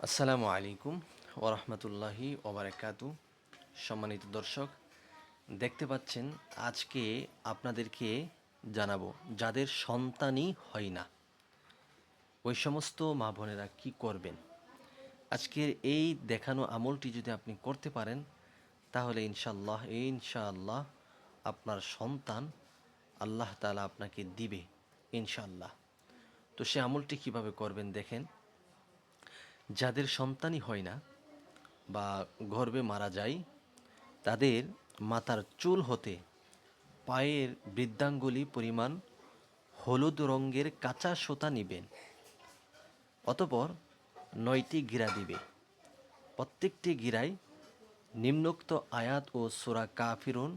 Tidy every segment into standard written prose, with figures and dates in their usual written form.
আসসালামু আলাইকুম ওরহমতুল্লাহি ওবারাকাতু। সম্মানিত দর্শক, দেখতে পাচ্ছেন আজকে আপনাদেরকে জানাবো যাদের সন্তানই হয় না ওই সমস্ত মা বোনেরা কী করবেন। আজকের এই দেখানো আমলটি যদি আপনি করতে পারেন তাহলে ইনশাআল্লাহ আপনার সন্তান আল্লাহ তাআলা আপনাকে দিবে ইনশাআল্লাহ। তো সে আমলটি কিভাবে করবেন দেখেন। যাদের সন্তানই হয় না বা গর্ভে মারা যায় তাদের মাথার চুল হতে পায়ের বৃদ্ধাঙ্গুলি পরিমাণ হলুদ রঙের কাঁচা সুতা নিবেন। অতঃপর 9টি গিরা দিবে। প্রত্যেকটি গিরায় নিম্নোক্ত আয়াত ও সূরা কাফিরুন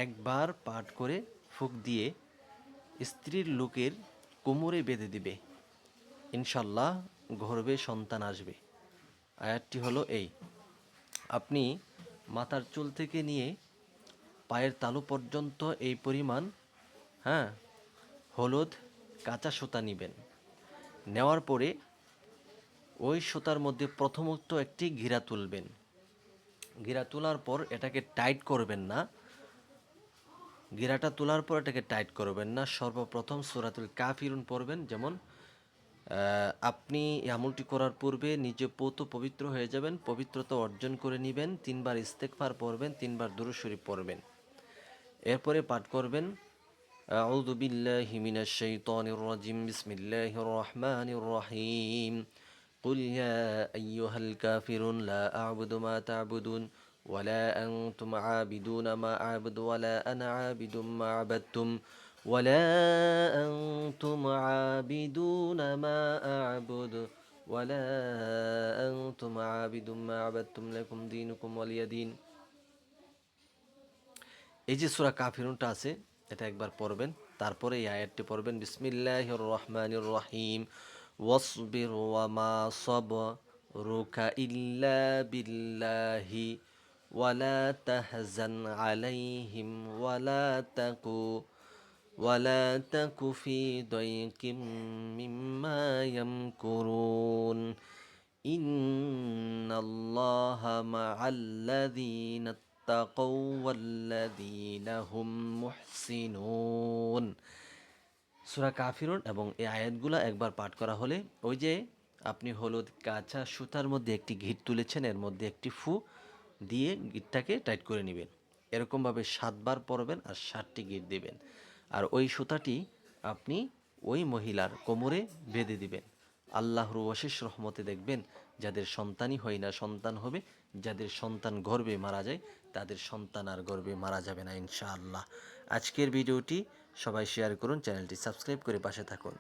একবার পাঠ করে ফুঁক দিয়ে স্ত্রীর লোকের কোমরে বেঁধে দিবে। ইনশাল্লাহ গর্ভে সন্তান আসবে। আয়াতটি হলো এই: আপনি মাথার চুল থেকে নিয়ে পায়ের তালু পর্যন্ত এই পরিমাণ হলুদ কাঁচা সুতা নেবেন। নেওয়ার পরে ওই সুতার মধ্যে প্রথমত একটি ঘিরা তুলবেন। ঘিরা তোলার পর এটাকে টাইট করবেন না। ঘিরাটা তোলার পর এটাকে টাইট করবেন না। সর্বপ্রথম সূরাতুল কাফিরুন পড়বেন। যেমন আপনি এই আমলটি করার পূর্বে নিজে পবিত্র হয়ে যাবেন, পবিত্রতা অর্জন করে নেবেন, 3বার ইস্তেগফার পড়বেন, 3বার দুরূদ শরীফ পড়বেন। এরপরে পাঠ করবেন আউযু বিল্লাহি মিনাশ শাইতানির রাজিম বিসমিল্লাহির রহমানির রহিম قل يا أيها الكافرون لا أعبد ما تعبدون ولا أنتم عابدون ما أعبد ولا أنا عابد ما عبدتم ولا أنتم عابدون ما أعبد ولا أنتم عابد ما عبدتم لكم دينكم ولي دين। এই যে সূরা কাফিরুনটা আছে এটা একবার পড়বেন। তারপরে এই আয়াতটি পড়বেন বিসমিল্লাহির রহমানির রহিম ওয়াসবির ওয়ামা সাবরুকা ইল্লা বিল্লাহি ওয়ালা তাহজান আলাইহিম ওয়ালা তাকু ফি দাইকিম মিম্মা ইয়ামকুরুন ইন্নাল্লাহা মাআল্লাযীনা তাকাউ ওয়াল্লাযীনা হুম মুহসিনুন। সূরা কাফিরুন এবং এই আয়াতগুলো একবার পাঠ করা হলে ওই যে আপনি হলুদ কাঁচা সুতার মধ্যে একটি ঘিট তুলেছেন, এর মধ্যে একটি ফু দিয়ে গিঁটটাকে টাইট করে নেবেন। এরকমভাবে 7বার পরবেন আর 7টি গিট দেবেন। আর ওই সুতাটি আপনি ওই মহিলার কোমরে বেঁধে দিবেন। আল্লাহর অশেষ রহমতে দেখবেন যাদের সন্তানই হয় না সন্তান হবে, যাদের সন্তান গর্ভে মারা যায় তাদের সন্তান আর গর্ভে মারা যাবে না ইনশাআল্লাহ। আজকের ভিডিওটি সবাই শেয়ার করুন, চ্যানেলটি সাবস্ক্রাইব করে পাশে থাকুন।